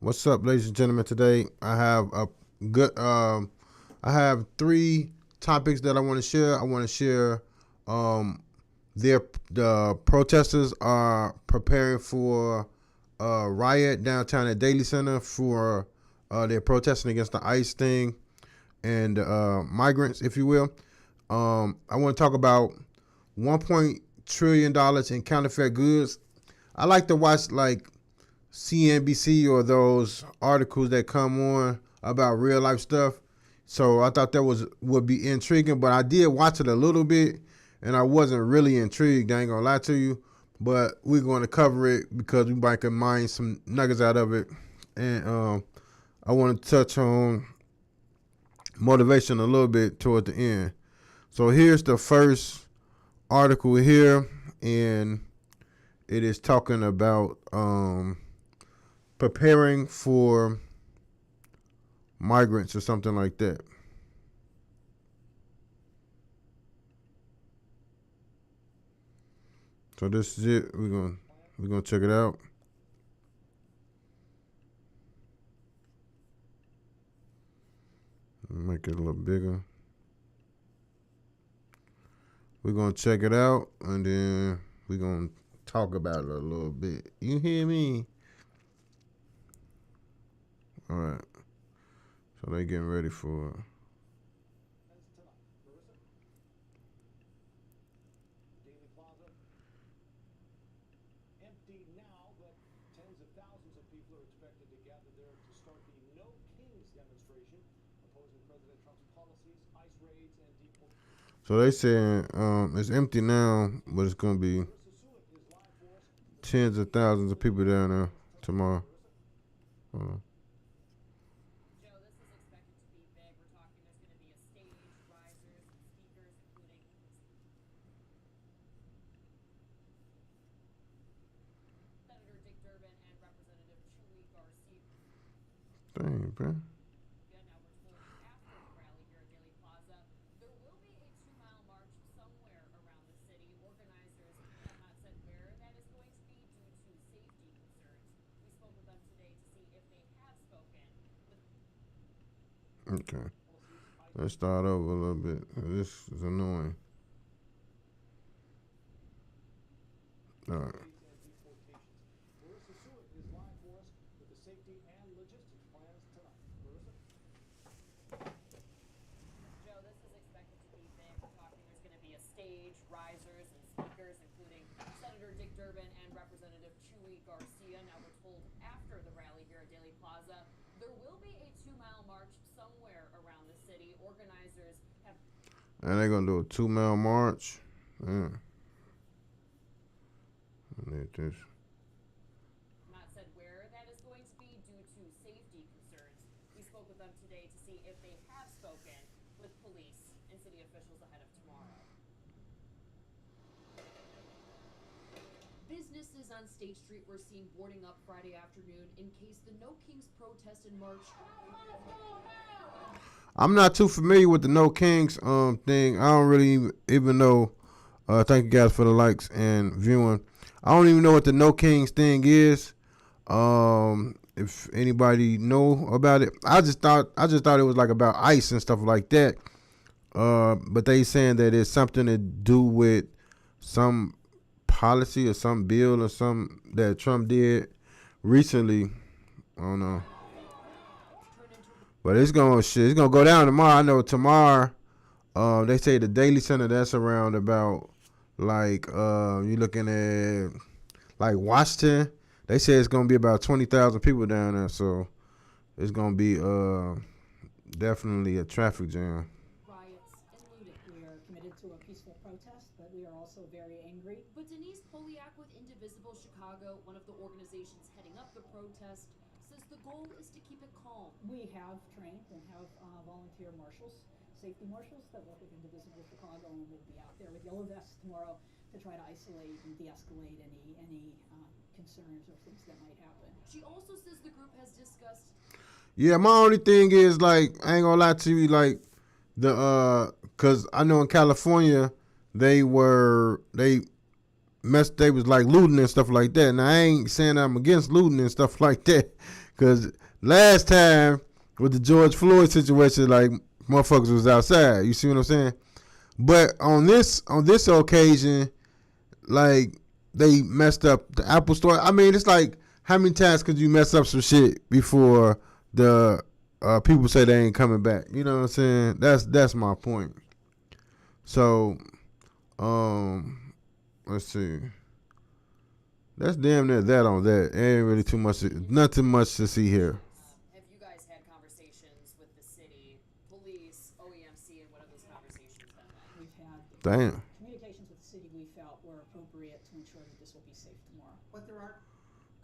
What's up, ladies and gentlemen? Today I have a good. I have three topics that I want to share. I want to share. Um, the protesters are preparing for a riot downtown at Daley Center for they're protesting against the ICE thing and migrants, if you will. I want to talk about 1 trillion dollars in counterfeit goods. I like to watch like CNBC or those articles that come on about real life stuff. So I thought that would be intriguing, but I did watch it a little bit, and I wasn't really intrigued. I ain't gonna lie to you, but we're going to cover it because we might can mine some nuggets out of it, and I want to touch on motivation a little bit toward the end. So here's the first article here, and it is talking about preparing for migrants or something like that. So this is it. We're gonna check it out. Make it a little bigger. We're gonna check it out and then we're gonna talk about it a little bit. You hear me? All right. So they getting ready for. Daley Plaza empty now, but tens of thousands of people are expected to gather there to start the No Kings demonstration opposing President Trump's policies, ICE raids, and deportations. So they saying it's empty now, but it's gonna be tens of thousands of people down there tomorrow. Uh, Joe, this is expected to be big. We're talking there's going to be a stage, risers, and speakers, including Senator Dick Durbin and Representative Chuy Garcia. Dang, bro. Now we're told after the rally here at Daley Plaza, there will be a 2-mile march somewhere around the city. Organizers have not said where that is going to be due to safety concerns. We spoke with them today to see if they have spoken with. Okay. Let's start over a little bit. This is annoying. All right. Larissa Seward is live for us with the safety and logistics plans tonight. Larissa? Joe, this is expected to be big. We're talking there's going to be a stage, risers, and speakers, including Senator Dick Durbin and Representative Chuy Garcia. Now we're told after the rally here at Daley Plaza, there will be a 2-mile march somewhere around the city. Organizers have. And they're gonna do a 2-mile march. Yeah. I need this. Not said where that is going to be due to safety concerns. We spoke with them today to see if they have spoken with police and city officials ahead of tomorrow. Businesses on State Street were seen boarding up Friday afternoon in case the No Kings protest and march. I'm not too familiar with the No Kings thing. I don't really even know. Thank you guys for the likes and viewing. I don't even know what the No Kings thing is. If anybody know about it, I just thought it was like about ICE and stuff like that. But they saying that it's something to do with some policy or some bill or something that Trump did recently. I don't know. But it's gonna go down tomorrow. I know tomorrow. They say the Daley Center, that's around about like you looking at like Washington. They say it's gonna be about 20,000 people down there, so it's gonna be definitely a traffic jam. Riots and looting. We are committed to a peaceful protest, but we are also very angry. But Denise Poliak with Indivisible Chicago, one of the organizations heading up the protest, says the goal is to keep it calm. We have trained and have volunteer marshals, safety marshals that work with Indivisible Chicago, and will be out there with yellow vests tomorrow to try to isolate and de-escalate any concerns or things that might happen. She also says the group has discussed. Yeah, my only thing is like I ain't gonna lie to you, like cause I know in California they was like looting and stuff like that. And I ain't saying I'm against looting and stuff like that, Because last time with the George Floyd situation, like motherfuckers was outside. You see what I'm saying? But on this occasion, like they messed up the Apple Store. I mean, it's like how many times could you mess up some shit before the people say they ain't coming back? You know what I'm saying? That's my point. So, let's see. That's damn near that on that. Ain't really too much. Nothing much to see here. Have you guys had conversations with the city, police, OEMC, and what have those conversations been like? We've had Damn. communications with the city we felt were appropriate to ensure that this will be safe tomorrow. But there are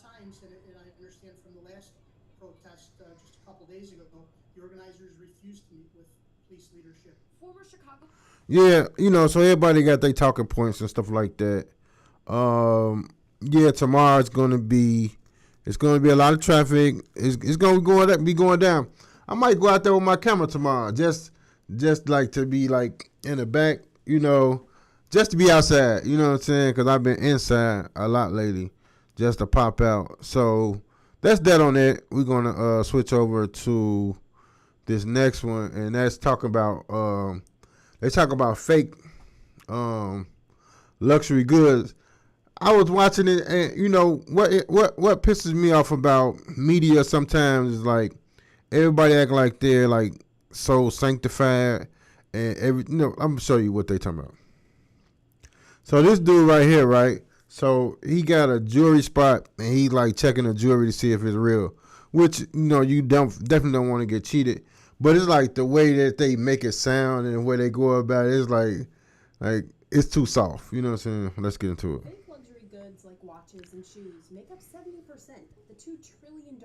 times, and I understand from the last protest just a couple days ago, the organizers refused to meet with police leadership. Former Chicago. Yeah, so everybody got their talking points and stuff like that. Yeah, tomorrow it's gonna be a lot of traffic. It's gonna be going down. I might go out there with my camera tomorrow, just like to be like in the back, just to be outside. You know what I'm saying? Because I've been inside a lot lately, just to pop out. So that's that on that. We're gonna switch over to this next one, and that's talking about they talk about fake luxury goods. I was watching it, and what pisses me off about media sometimes is like everybody act like they're like so sanctified, and I'm gonna show you what they talking about. So this dude right here, right? So he got a jewelry spot, and he like checking the jewelry to see if it's real, which you definitely don't want to get cheated. But it's like the way that they make it sound and the way they go about it is like it's too soft. You know what I'm saying? Let's get into it. Fake luxury goods like watches and shoes make up 70% of the $2 trillion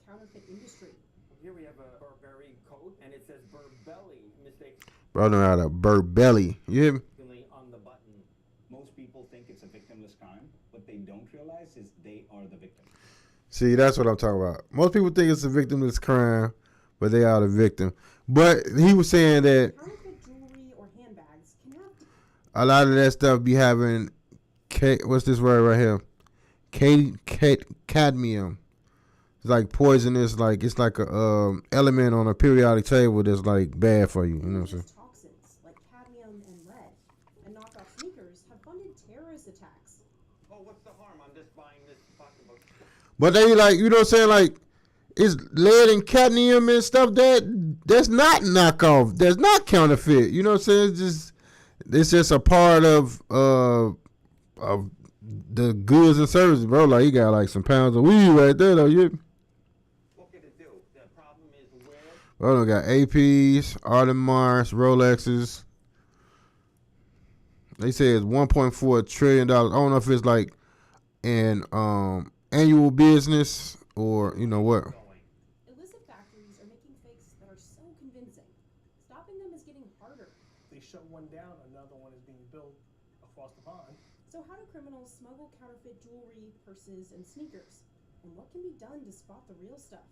counterfeit industry. Here we have a Burberry coat, and it says Burbelly. Mistakes Bro, I know how to Burbelly. You hear me? on the button. Most people think it's a victimless crime. What they don't realize is they are the victim. See, that's what I'm talking about. Most people think it's a victimless crime, but they are the victim. But he was saying that Counterfeit jewelry or handbags can have a lot of that stuff be having, what's this word right here? Cadmium. It's like poisonous. Like it's like a element on a periodic table that's like bad for you. You know what I'm saying? toxins like cadmium and lead. And knockoff sneakers have funded terrorist attacks. Oh, what's the harm? I'm just buying this pocketbook. But they like, you know what I'm saying? Like it's lead and cadmium and stuff that's not knockoff. That's not counterfeit. You know what I'm saying? It's just a part of the goods and services, bro. Like you got like some pounds of weed right there, though. What could it do? The problem is where. Bro, they got APs, Audemars, Rolexes. They say it's $1.4 trillion. I don't know if it's like an annual business or what. Illicit factories are making fakes that are so convincing. Stopping them is getting harder. They shut one down, another one is being built across the pond. So how do criminals smuggle counterfeit jewelry, purses, and sneakers? And what can be done to spot the real stuff?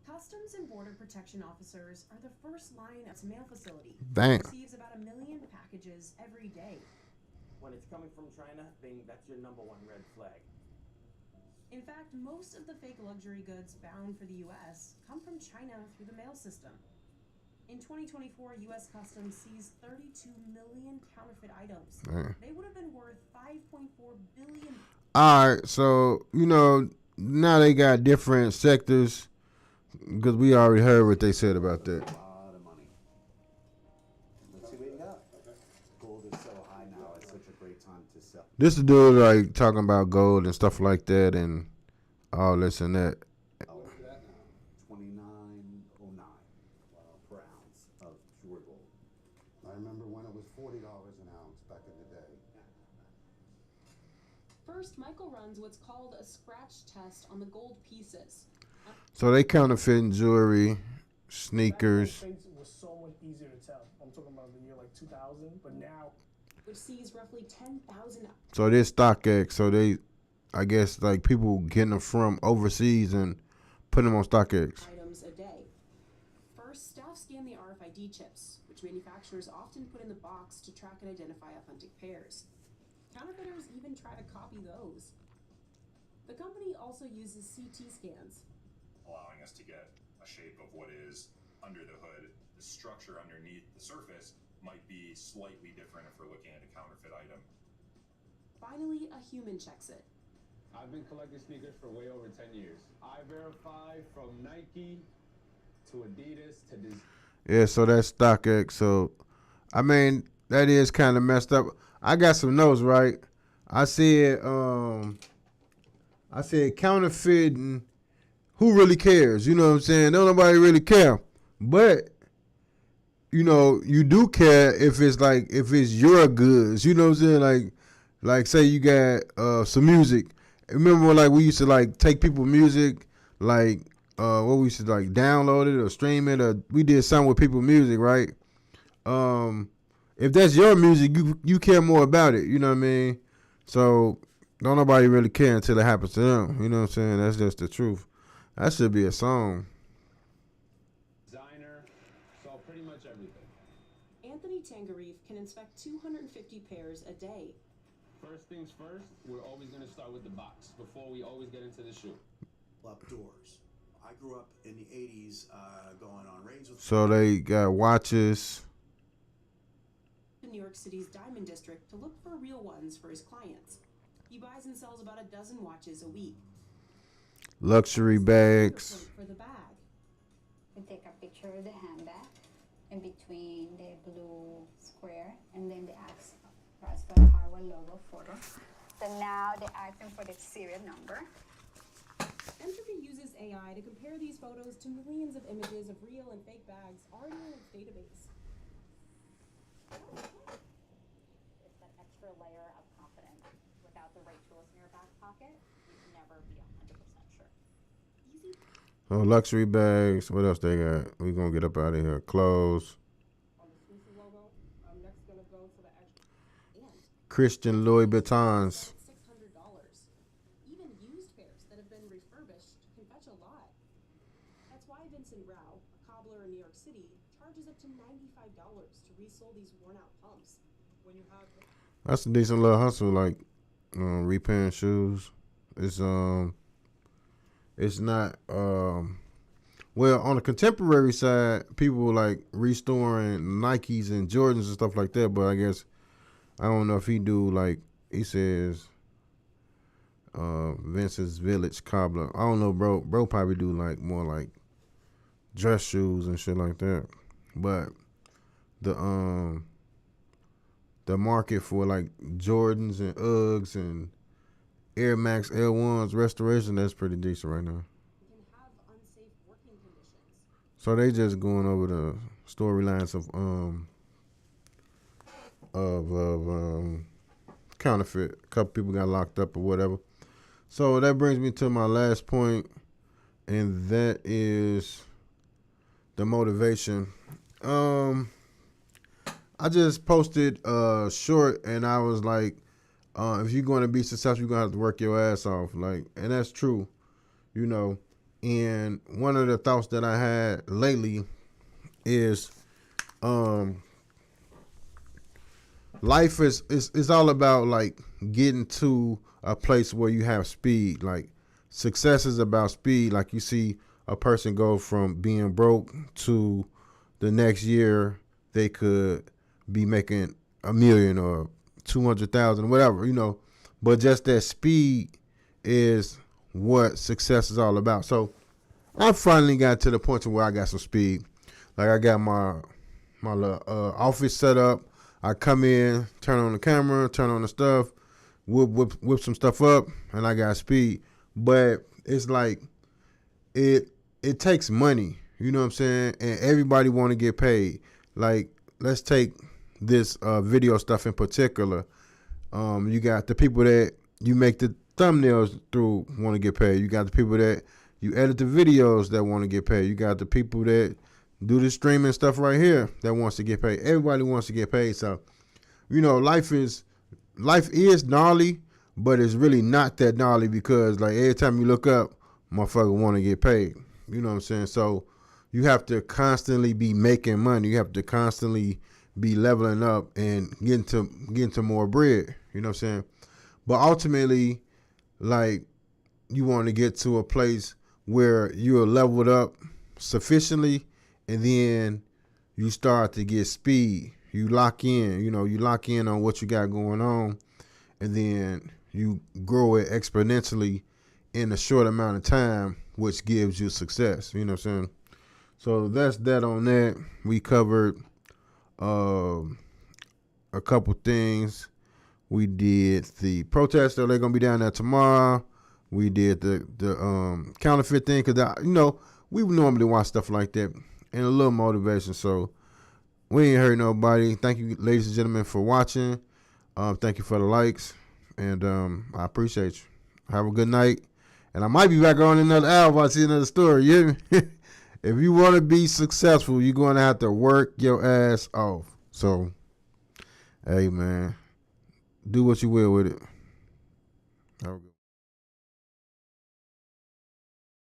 Customs and Border Protection officers are the first line at a mail facility. Damn. Receives about 1 million packages every day. When it's coming from China, that's your number one red flag. In fact, most of the fake luxury goods bound for the U.S. come from China through the mail system. In 2024, U.S. Customs seized 32 million counterfeit items. They would have been worth $5.4 billion. All right, so now they got different sectors because we already heard what they said about that. A lot of money. Let's see what you got. Gold is so high now. It's such a great time to sell. This is dude like talking about gold and stuff like that and all this and that. What's that now? $29.09 per ounce of pure gold. I remember when it was $40 an ounce back in the day. First, Michael runs what's called a scratch test on the gold pieces. So they counterfeiting jewelry, sneakers. Back then, things was so much easier to tell. I'm talking about the year like 2000, but now. Which sees roughly 10,000. So they're StockX. So they, I guess, like people getting them from overseas and putting them on StockX. Items a day. First, staff scan the RFID chips, which manufacturers often put in the box to track and identify authentic pairs. Counterfeiters even try to copy those. The company also uses CT scans, allowing us to get a shape of what is under the hood. The structure underneath the surface might be slightly different if we're looking at a counterfeit item. Finally, a human checks it. I've been collecting sneakers for way over 10 years. I verify from Nike to Adidas to this. Yeah, so that's StockX. So, I mean, that is kind of messed up. I got some notes, right? I said counterfeiting. Who really cares? You know what I'm saying? Don't nobody really care. But you know, you do care if it's your goods. You know what I'm saying? Like say you got some music. Remember like we used to like take people's music, like what we used to like download it or stream it, or we did something with people's music, right? If that's your music, you care more about it. You know what I mean? So don't nobody really care until it happens to them. You know what I'm saying? That's just the truth. That should be a song. Designer, saw pretty much everything. Anthony Tangarif can inspect 250 pairs a day. First things first, we're always going to start with the box before we always get into the shoe. Up doors. I grew up in the 80s going on raids with... So they got watches. In New York City's Diamond District to look for real ones for his clients. He buys and sells about a dozen watches a week. Luxury bags. For the bag. We take a picture of the handbag in between the blue square and then the Raspberry Hardware logo photo. So now they ask them for the serial number. Entropy uses AI to compare these photos to millions of images of real and fake bags already in its database. It's that extra layer of confidence. Without the right tools in your back pocket, you'd never be 100% sure. Easy. Oh, luxury bags. What else they got? We gonna get up out of here. Clothes. On the Snoopy logo, I'm next gonna go to the extra. And Christian Louis Vuittons. $600. Even used pairs that have been refurbished can fetch a lot. That's why Vincent Rao, a cobbler in New York City, charges up to $95 to resole these worn-out pumps. When you have That's a decent little hustle, like repairing shoes. It's not well, on the contemporary side, people like restoring Nikes and Jordans and stuff like that, but I guess I don't know if he do like he says Vince's Village cobbler. I don't know, bro. Bro probably do like more like dress shoes and shit like that. But the market for like Jordans and Uggs and Air Max L1s restoration, that's pretty decent right now. can have unsafe working conditions. So they just going over the storylines of counterfeit. A couple people got locked up or whatever. So that brings me to my last point, and that is the motivation. I just posted a short, and I was like, if you're going to be successful, you're going to have to work your ass off. Like, and that's true, you know. And one of the thoughts that I had lately is, life is all about like getting to a place where you have speed. Like success is about speed. Like you see a person go from being broke to the next year they could be making $1 million or 200,000, whatever, you know. But just that speed is what success is all about. So I finally got to the point to where I got some speed. Like I got my little office set up. I come in, turn on the camera, turn on the stuff, whip some stuff up, and I got speed. But it's like it takes money, you know what I'm saying? And everybody want to get paid. Like let's take this video stuff in particular. You got the people that you make the thumbnails through want to get paid. You got the people that you edit the videos that want to get paid. You got the people that do the streaming stuff right here that wants to get paid. Everybody wants to get paid. So, you know, life is gnarly, but it's really not that gnarly because like every time you look up, motherfucker want to get paid. You know what I'm saying? So you have to constantly be making money. You have to constantly be leveling up and getting to more bread. You know what I'm saying? But ultimately, like you want to get to a place where you're leveled up sufficiently, and then you start to get speed. You lock in, you lock in on what you got going on, and then you grow it exponentially in a short amount of time, which gives you success. You know what I'm saying? So that's that on that. We covered a couple things. We did the protest that they're gonna be down there tomorrow. We did the counterfeit thing because we normally watch stuff like that and a little motivation. So we ain't hurt nobody. Thank you, ladies and gentlemen, for watching. Thank you for the likes, and I appreciate you. Have a good night. And I might be back on another hour if I see another story. You hear me? If you want to be successful, you're going to have to work your ass off. So, hey, man, do what you will with it. Have a good